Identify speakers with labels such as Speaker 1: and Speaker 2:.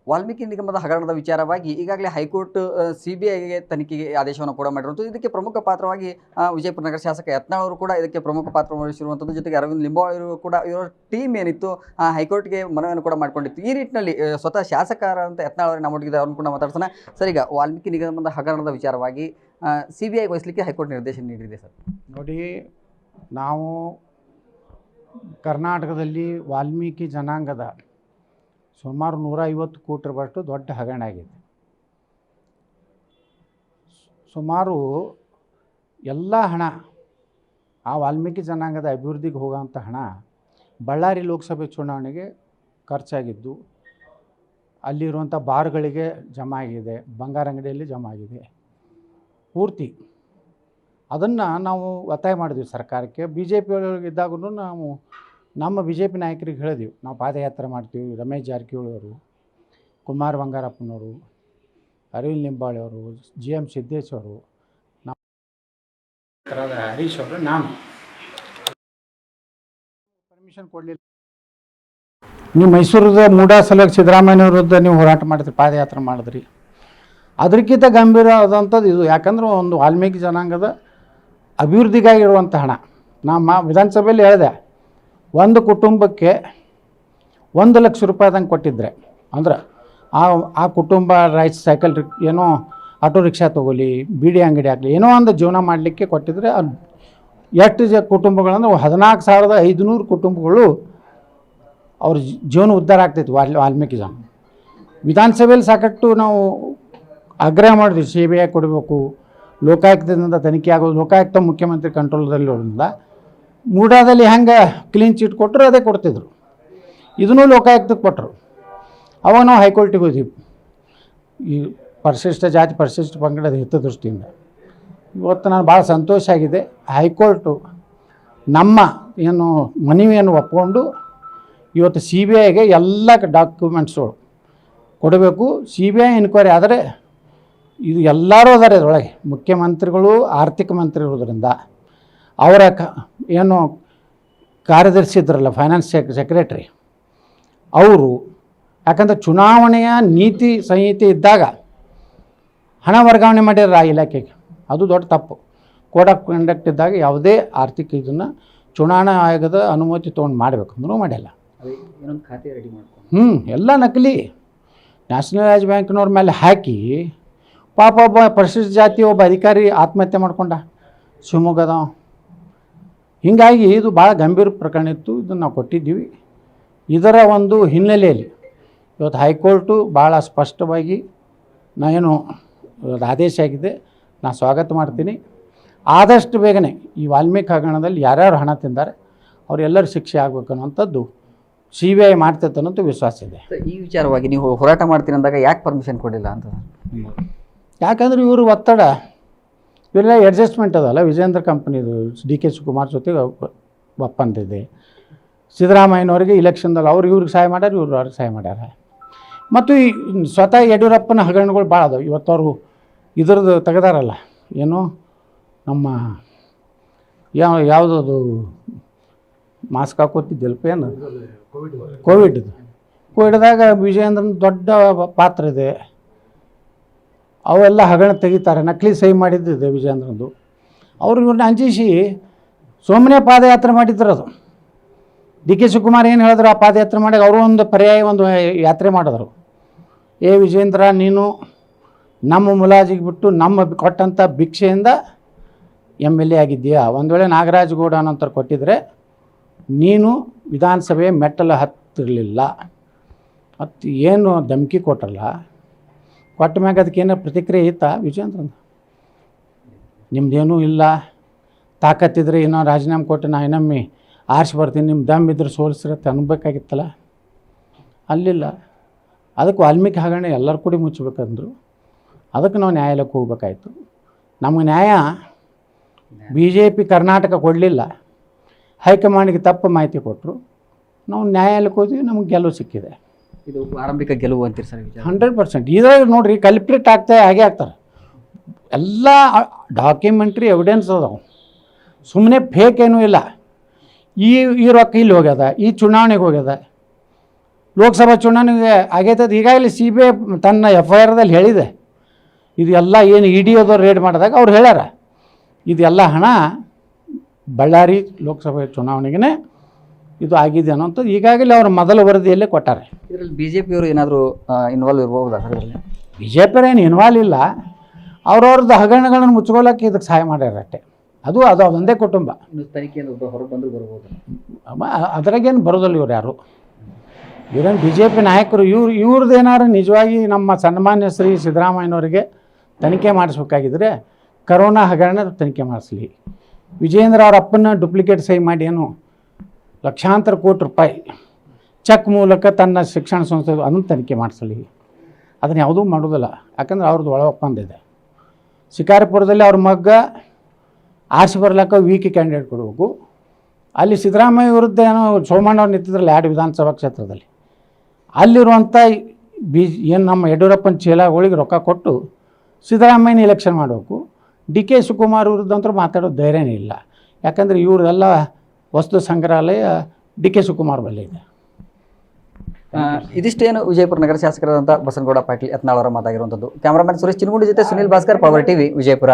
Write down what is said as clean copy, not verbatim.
Speaker 1: ವಾಲ್ಮೀಕಿ ನಿಗಮದ ಹಗರಣದ ವಿಚಾರವಾಗಿ ಈಗಾಗಲೇ ಹೈಕೋರ್ಟ್ ಸಿಬಿಐಗೆ ತನಿಖೆಗೆ ಆದೇಶವನ್ನು ಕೂಡ ಮಾಡಿರುವಂಥದ್ದು. ಇದಕ್ಕೆ ಪ್ರಮುಖ ಪಾತ್ರವಾಗಿ ವಿಜಯಪುರ ನಗರ ಶಾಸಕ ಯತ್ನಾಳ್ ಅವರು ಕೂಡ ಇದಕ್ಕೆ ಪ್ರಮುಖ ಪಾತ್ರ ವಹಿಸಿರುವಂಥದ್ದು. ಜೊತೆಗೆ ಅರವಿಂದ್ ಲಿಂಬಾವಳಿ ಕೂಡ ಇವರ ಟೀಮ್ ಏನಿತ್ತು ಹೈಕೋರ್ಟ್ಗೆ ಮನವಿಯನ್ನು ಕೂಡ ಮಾಡಿಕೊಂಡಿತ್ತು. ಈ ನಿಟ್ಟಿನಲ್ಲಿ ಸ್ವತಃ ಶಾಸಕರಂತ ಯತ್ನಾಳ್ ಅವರೇ ನಮ್ಮೊಟ್ಟಿಗೆ ಅವ್ರನ್ನ ಕೂಡ ಮಾತಾಡ್ಸೋಣ. ಸರ್, ಈಗ ವಾಲ್ಮೀಕಿ ನಿಗಮದ ಹಗರಣದ ವಿಚಾರವಾಗಿ ಸಿಬಿಐ ವಹಿಸಲಿಕ್ಕೆ ಹೈಕೋರ್ಟ್ ನಿರ್ದೇಶನ ನೀಡಿದೆ. ಸರ್
Speaker 2: ನೋಡಿ, ನಾವು ಕರ್ನಾಟಕದಲ್ಲಿ ವಾಲ್ಮೀಕಿ ಜನಾಂಗದ ಸುಮಾರು 150 ಕೋಟಿ ರೂಪಾಯಿಷ್ಟು ದೊಡ್ಡ ಹಗರಣ ಆಗಿದೆ. ಸುಮಾರು ಎಲ್ಲ ಹಣ ಆ ವಾಲ್ಮೀಕಿ ಜನಾಂಗದ ಅಭಿವೃದ್ಧಿಗೆ ಹೋಗೋಂಥ ಹಣ ಬಳ್ಳಾರಿ ಲೋಕಸಭೆ ಚುನಾವಣೆಗೆ ಖರ್ಚಾಗಿದ್ದು ಅಲ್ಲಿರುವಂಥ ಬಾರ್ಗಳಿಗೆ ಜಮಾ ಆಗಿದೆ, ಬಂಗಾರ ಅಂಗಡಿಯಲ್ಲಿ ಜಮಾ ಆಗಿದೆ ಪೂರ್ತಿ. ಅದನ್ನು ನಾವು ಒತ್ತಾಯ ಮಾಡಿದ್ವಿ ಸರ್ಕಾರಕ್ಕೆ. ಬಿ ಜೆ ಪಿ ಇದ್ದಾಗೂ ನಾವು ನಮ್ಮ ಬಿ ಜೆ ಪಿ ನಾಯಕರಿಗೆ ಹೇಳಿದ್ವಿ, ನಾವು ಪಾದಯಾತ್ರೆ ಮಾಡ್ತೀವಿ. ರಮೇಶ್ ಜಾರಕಿಹೊಳಿ ಅವರು, ಕುಮಾರ್ ಬಂಗಾರಪ್ಪನವರು, ಅರವಿಂದ್ ಲಿಂಬಾವಳಿ ಅವರು, ಜಿ ಎಮ್ ಸಿದ್ದೇಶ್ ಅವರು, ನಮ್ಮ ಹರೀಶ್ ಅವರು, ನಾನು ಪರ್ಮಿಷನ್ ಕೊಡಲಿಲ್ಲ. ನೀವು ಮೈಸೂರದ ಮೂಡಾ ಸಲುವಾಗಿ ಸಿದ್ದರಾಮಯ್ಯ ವಿರುದ್ಧ ನೀವು ಹೋರಾಟ ಮಾಡಿದ್ರಿ, ಪಾದಯಾತ್ರೆ ಮಾಡಿದ್ರಿ. ಅದಕ್ಕಿಂತ ಗಂಭೀರ ಆದಂಥದ್ದು ಇದು. ಯಾಕಂದ್ರೆ ಒಂದು ವಾಲ್ಮೀಕಿ ಜನಾಂಗದ ಅಭಿವೃದ್ಧಿಗಾಗಿರುವಂಥ ಹಣ. ನಮ್ಮ ವಿಧಾನಸಭೆಯಲ್ಲಿ ಹೇಳಿದೆ, ಒಂದು ಕುಟುಂಬಕ್ಕೆ 1 ಲಕ್ಷ ರೂಪಾಯಿದಂಗೆ ಕೊಟ್ಟಿದ್ರೆ ಅಂದ್ರೆ ಆ ಕುಟುಂಬ ಸೈಕಲ್ ಏನೋ ಆಟೋ ರಿಕ್ಷಾ ತೊಗೊಲಿ, ಬೀಡಿ ಅಂಗಡಿ ಆಗಲಿ, ಏನೋ ಒಂದು ಜೀವನ ಮಾಡಲಿಕ್ಕೆ ಕೊಟ್ಟಿದ್ರೆ ಅದು ಎಷ್ಟು ಕುಟುಂಬಗಳಂದ್ರೆ 14,500 ಕುಟುಂಬಗಳು ಅವ್ರ ಜೀವನ ಉದ್ಧಾರ ಆಗ್ತೈತಿ ವಾಲ್ಮೀಕಿ ಜನ. ವಿಧಾನಸಭೆಯಲ್ಲಿ ಸಾಕಷ್ಟು ನಾವು ಆಗ್ರಹ ಮಾಡಿದ್ವಿ, ಸಿ ಬಿ ಐ ಕೊಡಬೇಕು, ಲೋಕಾಯುಕ್ತದಿಂದ ತನಿಖೆ ಆಗೋದು. ಲೋಕಾಯುಕ್ತ ಮುಖ್ಯಮಂತ್ರಿ ಕಂಟ್ರೋಲ್ದಲ್ಲಿರೋದ್ರಿಂದ ಮೂಡಾದಲ್ಲಿ ಹೆಂಗೆ ಕ್ಲೀನ್ ಚಿಟ್ ಕೊಟ್ಟರು ಅದೇ ಕೊಡ್ತಿದ್ರು. ಇದನ್ನೂ ಲೋಕಾಯುಕ್ತಕ್ಕೆ ಕೊಟ್ಟರು. ಅವಾಗ ನಾವು ಹೈಕೋರ್ಟಿಗೆ ಹೋದ್ವಿ ಈ ಪರಿಶಿಷ್ಟ ಜಾತಿ ಪರಿಶಿಷ್ಟ ಪಂಗಡದ ಹಿತದೃಷ್ಟಿಯಿಂದ. ಇವತ್ತು ನಾನು ಭಾಳ ಸಂತೋಷ ಆಗಿದೆ. ಹೈಕೋರ್ಟು ನಮ್ಮ ಏನು ಮನವಿಯನ್ನು ಒಪ್ಪಿಕೊಂಡು ಇವತ್ತು ಸಿ ಬಿ ಐಗೆ ಎಲ್ಲ ಡಾಕ್ಯುಮೆಂಟ್ಸ್ಗಳು ಕೊಡಬೇಕು. ಸಿ ಬಿ ಐ ಎನ್ಕ್ವೈರಿ ಆದರೆ ಇದು ಎಲ್ಲರೂ ಅದಾರೆ ಇದರೊಳಗೆ. ಮುಖ್ಯಮಂತ್ರಿಗಳು, ಆರ್ಥಿಕ ಮಂತ್ರಿ ಇರೋದ್ರಿಂದ ಅವರ ಏನು ಕಾರ್ಯದರ್ಶಿ ಇದ್ರಲ್ಲ, ಫೈನಾನ್ಸ್ ಸೆಕ್ರೆಟ್ರಿ ಅವರು, ಯಾಕಂದರೆ ಚುನಾವಣೆಯ ನೀತಿ ಸಂಹಿತೆ ಇದ್ದಾಗ ಹಣ ವರ್ಗಾವಣೆ ಮಾಡಿದ್ರೆ ಆ ಇಲಾಖೆಗೆ ಅದು ದೊಡ್ಡ ತಪ್ಪು. ಕೋಡ್ ಆಫ್ ಕಂಡಕ್ಟ್ ಇದ್ದಾಗ ಯಾವುದೇ ಆರ್ಥಿಕ ಇದನ್ನು ಚುನಾವಣಾ ಆಯೋಗದ ಅನುಮತಿ ತೊಗೊಂಡು ಮಾಡಬೇಕು ಅಂದ್ರೂ ಮಾಡಿಲ್ಲ.
Speaker 1: ಖಾತೆ ರೆಡಿ ಮಾಡ್ಕೊಂಡು
Speaker 2: ಎಲ್ಲ ನಕಲಿ ನ್ಯಾಷನಲೈಸ್ ಬ್ಯಾಂಕ್ನವ್ರ ಮೇಲೆ ಹಾಕಿ ಪಾಪ ಒಬ್ಬ ಪರಿಶಿಷ್ಟ ಜಾತಿ ಒಬ್ಬ ಅಧಿಕಾರಿ ಆತ್ಮಹತ್ಯೆ ಮಾಡ್ಕೊಂಡ ಶಿವಮೊಗ್ಗದ. ಹೀಗಾಗಿ ಇದು ಭಾಳ ಗಂಭೀರ ಪ್ರಕರಣ ಇತ್ತು. ಇದನ್ನು ನಾವು ಕೊಟ್ಟಿದ್ದೀವಿ. ಇದರ ಒಂದು ಹಿನ್ನೆಲೆಯಲ್ಲಿ ಇವತ್ತು ಹೈಕೋರ್ಟು ಭಾಳ ಸ್ಪಷ್ಟವಾಗಿ ಏನು ಆದೇಶ ಆಗಿದೆ, ನಾನು ಸ್ವಾಗತ ಮಾಡ್ತೀನಿ. ಆದಷ್ಟು ಬೇಗನೆ ಈ ವಾಲ್ಮೀಕಿ ಹಗರಣದಲ್ಲಿ ಯಾರ್ಯಾರು ಹಣ ತಿಂದಾರೆ ಅವರೆಲ್ಲರೂ ಶಿಕ್ಷೆ ಆಗಬೇಕು ಅನ್ನೋಂಥದ್ದು ಸಿ ಬಿ ಐ ಮಾಡ್ತೈತೆ ಅನ್ನೋದು ವಿಶ್ವಾಸ ಇದೆ.
Speaker 1: ಈ ವಿಚಾರವಾಗಿ ನೀವು ಹೋರಾಟ ಮಾಡ್ತೀನಿ ಅಂದಾಗ ಯಾಕೆ ಪರ್ಮಿಷನ್ ಕೊಡಲಿಲ್ಲ ಅಂತ?
Speaker 2: ಯಾಕಂದರೆ ಇವರು ಒತ್ತಡ, ಇವೆಲ್ಲ ಅಡ್ಜಸ್ಟ್ಮೆಂಟ್ ಅದಲ್ಲ. ವಿಜೇಂದ್ರ ಕಂಪ್ನಿದು ಡಿ ಕೆ ಶಿವಕುಮಾರ್ ಜೊತೆಗೆ ಒಪ್ಪಂದ ಇದೆ. ಸಿದ್ದರಾಮಯ್ಯನವರಿಗೆ ಇಲೆಕ್ಷನ್ದಲ್ಲಿ ಇವ್ರಿಗೆ ಸಹಾಯ ಮಾಡ್ಯಾರ, ಇವ್ರು ಅವ್ರಿಗೆ ಸಹಾಯ ಮಾಡ್ಯಾರ. ಮತ್ತು ಈ ಸ್ವತಃ ಯಡಿಯೂರಪ್ಪನ ಹಗರಣಗಳು ಭಾಳ ಅದಾವೆ. ಇವತ್ತು ಅವರು ಇದ್ರದ್ದು ತೆಗೆದಾರಲ್ಲ, ಏನು ನಮ್ಮ ಯಾವುದದು ಮಾಸ್ಕ್ ಹಾಕೋತಿದ್ದಲ್ಪ, ಏನು ಕೋವಿಡ್ದಾಗ ವಿಜಯೇಂದ್ರನ ದೊಡ್ಡ ಪಾತ್ರ ಇದೆ. ಅವೆಲ್ಲ ಹಗರಣ ತೆಗಿತಾರೆ. ನಕಲಿ ಸಹಿ ಮಾಡಿದ್ದಿದೆ ವಿಜಯೇಂದ್ರದ್ದು. ಅವರು ಇವ್ರನ್ನ ಅಂಜಿಸಿ ಸುಮ್ಮನೆ ಪಾದಯಾತ್ರೆ ಮಾಡಿದ್ರು. ಅದು ಡಿ ಕೆ ಶಿವಕುಮಾರ್ ಏನು ಹೇಳಿದ್ರು, ಆ ಪಾದಯಾತ್ರೆ ಮಾಡಿ ಅವರು ಒಂದು ಪರ್ಯಾಯ ಒಂದು ಯಾತ್ರೆ ಮಾಡಿದ್ರು. ವಿಜೇಂದ್ರ, ನೀನು ನಮ್ಮ ಮುಲಾಜಿಗೆ ಬಿಟ್ಟು ನಮ್ಮ ಕೊಟ್ಟಂಥ ಭಿಕ್ಷೆಯಿಂದ MLA ಆಗಿದ್ದೀಯಾ. ಒಂದು ವೇಳೆ ನಾಗರಾಜ್ ಗೌಡ ಅನ್ನೋಂಥವ್ರು ಕೊಟ್ಟಿದ್ರೆ ನೀನು ವಿಧಾನಸಭೆ ಮೆಟ್ಟಲು ಹತ್ತಿರಲಿಲ್ಲ. ಮತ್ತು ಏನು ಧಮಕಿ ಕೊಟ್ಟರಲ್ಲ, ಕೊಟ್ಟ ಮ್ಯಾಗ ಅದಕ್ಕೇನೋ ಪ್ರತಿಕ್ರಿಯೆ ಇತ್ತಾ ವಿಜಯೇಂದ್ರನ್? ನಿಮ್ಮದೇನೂ ಇಲ್ಲ, ತಾಕತ್ತಿದ್ರೆ ಏನೋ ರಾಜೀನಾಮೆ ಕೊಟ್ಟು ನಾ ಇನ್ನೊಮ್ಮೆ ಆರಿಸಿ ಬರ್ತೀನಿ, ನಿಮ್ಮ ದಮ್ ಇದ್ರೆ ಸೋಲಿಸಿರತ್ತೆ ಅನ್ಬೇಕಾಗಿತ್ತಲ್ಲ. ಅಲ್ಲಿಲ್ಲ. ಅದಕ್ಕೆ ವಾಲ್ಮೀಕಿ ಹಗರಣ ಎಲ್ಲರೂ ಕೂಡಿ ಮುಚ್ಚಬೇಕಂದ್ರು. ಅದಕ್ಕೆ ನಾವು ನ್ಯಾಯಾಲಯಕ್ಕೆ ಹೋಗ್ಬೇಕಾಯ್ತು. ನಮಗೆ ನ್ಯಾಯ BJP ಕರ್ನಾಟಕ ಕೊಡಲಿಲ್ಲ. ಹೈಕಮಾಂಡ್ಗೆ ತಪ್ಪು ಮಾಹಿತಿ ಕೊಟ್ಟರು. ನಾವು ನ್ಯಾಯಾಲಯಕ್ಕೆ ಹೋದ್ವಿ, ನಮಗೆ ಗೆಲುವು ಸಿಕ್ಕಿದೆ.
Speaker 1: ಇದು ಆರಂಭಿಕ ಗೆಲುವು ಅಂತೀರಿ ಸರ್?
Speaker 2: 100%. ಇದ್ರಾಗ ನೋಡಿರಿ, ಕಲ್ಪ್ರಿಟ್ ಹಾಗೆ ಆಗ್ತಾರೆ. ಎಲ್ಲ ಡಾಕ್ಯುಮೆಂಟ್ರಿ ಎವಿಡೆನ್ಸ್ ಅದಾವೆ, ಸುಮ್ಮನೆ ಫೇಕ್ ಏನೂ ಇಲ್ಲ. ಈ ರೊಕ್ಕ ಇಲ್ಲಿ ಹೋಗ್ಯದ, ಈ ಚುನಾವಣೆಗೆ ಹೋಗ್ಯದ. ಲೋಕಸಭಾ ಚುನಾವಣೆಗೆ ಆಗೈತದ. ಈಗಾಗಲೇ CBI ತನ್ನ FIRದಲ್ಲಿ ಹೇಳಿದೆ, ಇದು ಎಲ್ಲ ಏನು ED ಅದವ್ರು ರೇಡ್ ಮಾಡಿದಾಗ ಅವ್ರು ಹೇಳ್ಯಾರ ಇದೆಲ್ಲ ಹಣ ಬಳ್ಳಾರಿ ಲೋಕಸಭೆ ಚುನಾವಣೆಗೆ ಇದು ಆಗಿದೆ ಅನ್ನೋಂಥದ್ದು ಈಗಾಗಲೇ ಅವ್ರ ಮೊದಲ ವರದಿಯಲ್ಲೇ ಕೊಟ್ಟಾರೆ.
Speaker 1: ಇದರಲ್ಲಿ BJP ಅವರು ಏನಾದರೂ ಇನ್ವಾಲ್ವ್ ಇರ್ಬೋದಾ ಸರ್ ಇದರಲ್ಲಿ?
Speaker 2: BJP ಏನು ಇನ್ವಾಲ್ವ್ ಇಲ್ಲ, ಅವ್ರವ್ರದ್ದು ಹಗರಣಗಳನ್ನು ಮುಚ್ಕೊಳ್ಳೋಕೆ ಇದಕ್ಕೆ ಸಹಾಯ ಮಾಡ್ಯಾರ ಅಷ್ಟೇ. ಅದು ಅದೊಂದೇ ಕುಟುಂಬ.
Speaker 1: ತನಿಖೆಯಿಂದ ಹೊರಗೆ ಬಂದರೂ ಬರ್ಬೋದು.
Speaker 2: ಅದ್ರಾಗೇನು ಬರೋದಿಲ್ಲ ಇವ್ರು ಯಾರು. ಇವರೇನು BJP ನಾಯಕರು. ಇವ್ರದ್ದು ಏನಾರು ನಿಜವಾಗಿ ನಮ್ಮ ಸನ್ಮಾನ್ಯ ಶ್ರೀ ಸಿದ್ದರಾಮಯ್ಯನವರಿಗೆ ತನಿಖೆ ಮಾಡಿಸ್ಬೇಕಾಗಿದ್ರೆ ಕರೋನಾ ಹಗರಣ ತನಿಖೆ ಮಾಡಿಸ್ಲಿ. ವಿಜಯೇಂದ್ರ ಅವ್ರ ಅಪ್ಪನ ಡುಪ್ಲಿಕೇಟ್ ಸಹಿ ಮಾಡಿ ಏನು ಲಕ್ಷಾಂತರ ಕೋಟಿ ರೂಪಾಯಿ ಚೆಕ್ ಮೂಲಕ ತನ್ನ ಶಿಕ್ಷಣ ಸಂಸ್ಥೆ ಅದನ್ನು ತನಿಖೆ ಮಾಡಿಸಲಿ. ಅದನ್ನು ಯಾವುದೂ ಮಾಡೋದಿಲ್ಲ, ಯಾಕಂದ್ರೆ ಅವ್ರದ್ದು ಒಳ ಒಪ್ಪಂದ ಇದೆ. ಶಿಕಾರಿಪುರದಲ್ಲಿ ಅವ್ರ ಮಗ್ಗ ಆರ್ಸಿ ಬರ್ಲಾಕ ವೀಕ್ ಕ್ಯಾಂಡಿಡೇಟ್ ಕೊಡಬೇಕು. ಅಲ್ಲಿ ಸಿದ್ದರಾಮಯ್ಯ ವಿರುದ್ಧ ಏನೋ ಸೋಮಣ್ಣವ್ರು ನಿಂತಿದ್ರಲ್ಲ 2 ವಿಧಾನಸಭಾ ಕ್ಷೇತ್ರದಲ್ಲಿ, ಅಲ್ಲಿರುವಂಥ ಏನು ನಮ್ಮ ಯಡಿಯೂರಪ್ಪನ ಚೇಲಾಗಳಿಗೆ ರೊಕ್ಕ ಕೊಟ್ಟು ಸಿದ್ದರಾಮಯ್ಯನ ಎಲೆಕ್ಷನ್ ಮಾಡಬೇಕು. DK ಶಿವಕುಮಾರ್ ವಿರುದ್ಧ ಅಂತೂ ಮಾತಾಡೋ ಧೈರ್ಯನೇ ಇಲ್ಲ, ಯಾಕಂದರೆ ಇವ್ರದೆಲ್ಲ ವಸ್ತು ಸಂಗ್ರಹಾಲಯ DK ಶಿವಕುಮಾರ್ ಬಳಿ ಇದೆ.
Speaker 1: ಇದಿಷ್ಟೇನು ವಿಜಯಪುರ ನಗರ ಶಾಸಕರಾದಂಥ ಬಸನಗೌಡ ಪಾಟೀಲ್ ಯತ್ನಾಳ್ ಅವರ ಮಾತಾಗಿರುವಂಥದ್ದು. ಕ್ಯಾಮರಾಮನ್ ಸುರೇಶ್ ಚಿನಗುಂಡಿ ಜೊತೆ ಸುನಿಲ್ ಭಾಸ್ಕರ್, ಪವರ್ TV, ವಿಜಯಪುರ.